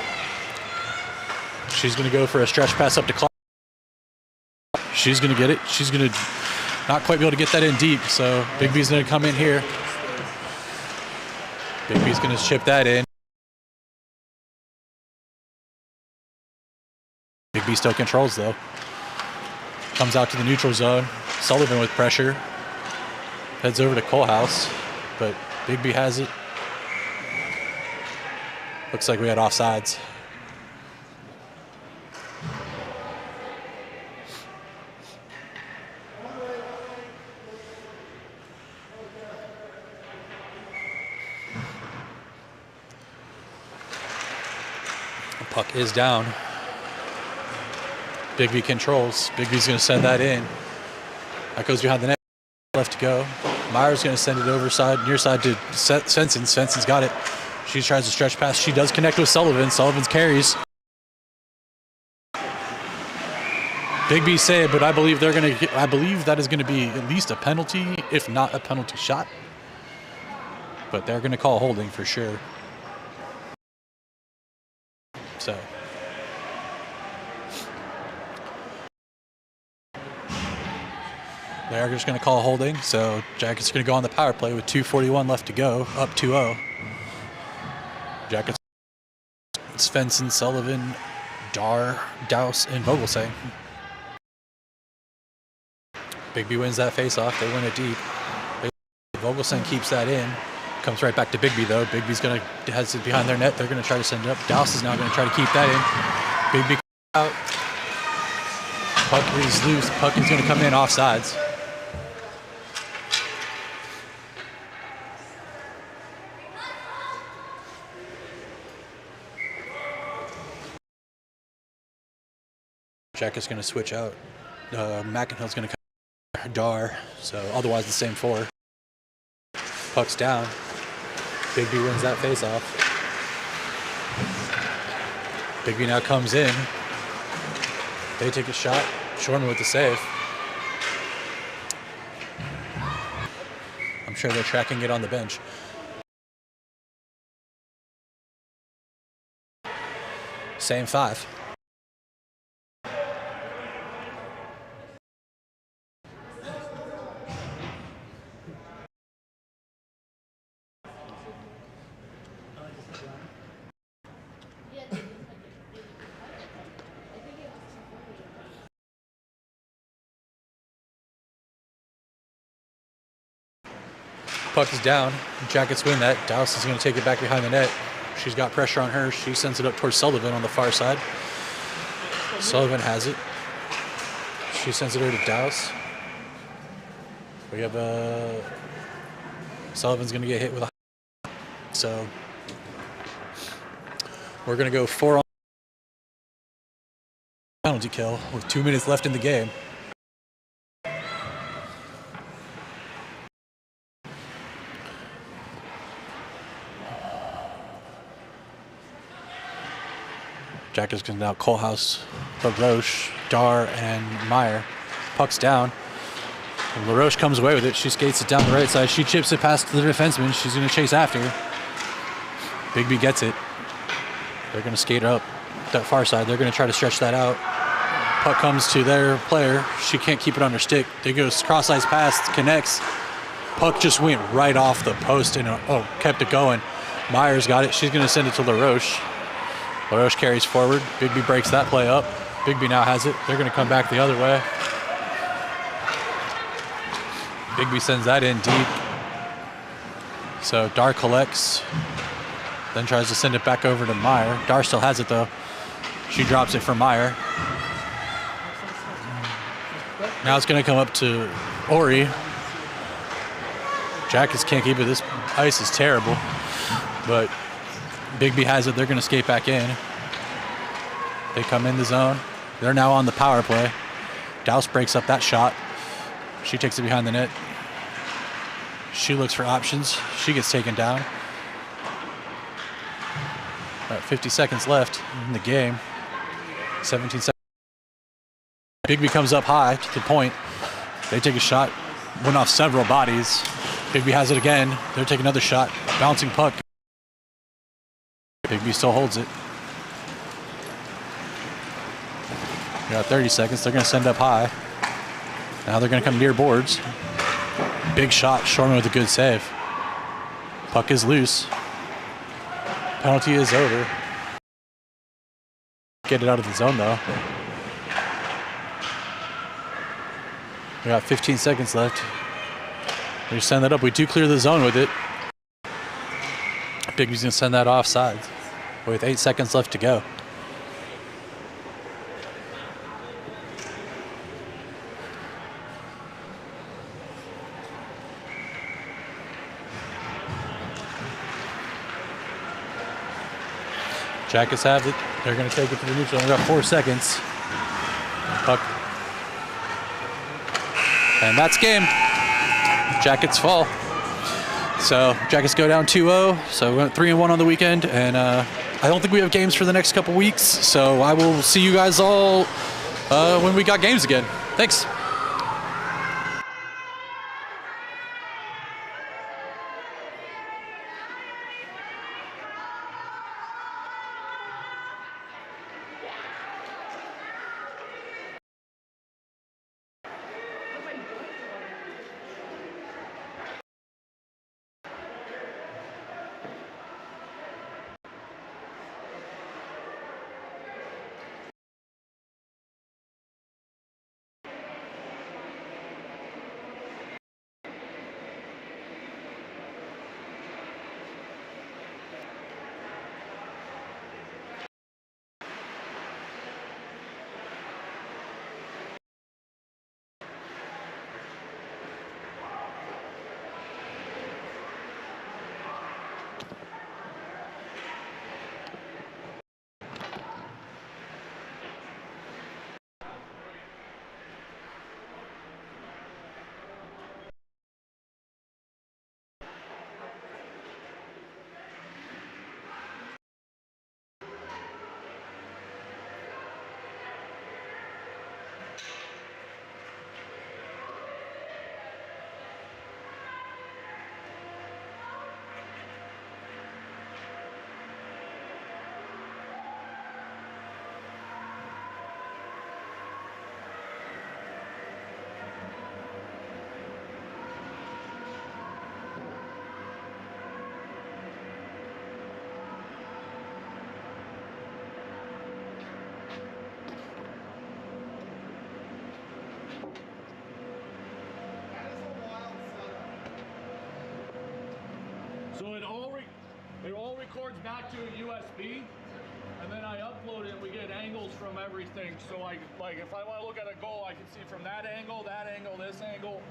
She's going to go for a stretch pass up to Clark. She's going to get it. She's going to not quite be able to get that in deep, so Biggby's going to come in here. Biggby's going to chip that in. Biggby still controls, though. Comes out to the neutral zone. Sullivan with pressure. Heads over to Colehouse, but Biggby has it. Looks like we had offsides. The puck is down. Biggby controls. Biggby's going to send that in. That goes behind the net. Left to go. Meyer's going to send it over side, near side to Svensson. Svensson's got it. She tries to stretch pass. She does connect with Sullivan. Sullivan's carries. Biggby saved, but I believe that is going to be at least a penalty, if not a penalty shot. But they're going to call holding for sure. So. They're just going to call holding. So Jackets are going to go on the power play with 2:41 left to go, up 2-0. Jackets, Svensson, Sullivan, Dar, Douse, and Vogelsang. Biggby wins that face-off. They win it deep. Vogelsang keeps that in. Comes right back to Biggby, though. Biggby's going to has it behind their net. They're going to try to send it up. Douse is now going to try to keep that in. Biggby out. Puck is loose. Puck is going to come in offsides. Jacket's going to switch out. McInhill's going to come Dar, so otherwise the same four. Puck's down. Biggby wins that face-off. Biggby now comes in. They take a shot. Shorman with the save. I'm sure they're tracking it on the bench. Same five. Puck is down. Jackets win that. Douse is going to take it back behind the net. She's got pressure on her. She sends it up towards Sullivan on the far side. Sullivan has it. She sends it over to Douse. We have Sullivan's going to get hit with a. So we're going to go 4 on penalty kill with 2 minutes left in the game. Jack is going to now Kohlhaas, LaRoche, Dar, and Meyer. Puck's down. And LaRoche comes away with it. She skates it down the right side. She chips it past the defenseman. She's going to chase after. Biggby gets it. They're going to skate her up that far side. They're going to try to stretch that out. Puck comes to their player. She can't keep it on her stick. They goes cross-ice pass, connects. Puck just went right off the post and kept it going. Meyer's got it. She's going to send it to LaRoche. LaRoche carries forward. Biggby breaks that play up. Biggby now has it. They're going to come back the other way. Biggby sends that in deep. So Dar collects, then tries to send it back over to Meyer. Dar still has it though. She drops it for Meyer. Now it's going to come up to Ori. Jackets can't keep it. This ice is terrible. But Biggby has it. They're going to skate back in. They come in the zone. They're now on the power play. Douse breaks up that shot. She takes it behind the net. She looks for options. She gets taken down. About 50 seconds left in the game. 17 seconds. Biggby comes up high to the point. They take a shot. Went off several bodies. Biggby has it again. They're taking another shot. Bouncing puck. Biggby still holds it. We got 30 seconds. They're going to send up high. Now they're going to come near boards. Big shot. Shorman with a good save. Puck is loose. Penalty is over. Get it out of the zone though. We got 15 seconds left. We send that up. We do clear the zone with it. Biggby's going to send that offside with 8 seconds left to go. Jackets have it. They're going to take it to the neutral. They got 4 seconds. Puck. And that's game. Jackets fall. So Jackets go down 2-0. So we went 3-1 on the weekend. And I don't think we have games for the next couple weeks. So I will see you guys all when we got games again. Thanks. So it all records back to a USB, and then I upload it and we get angles from everything. So like if I want to look at a goal, I can see from that angle, this angle,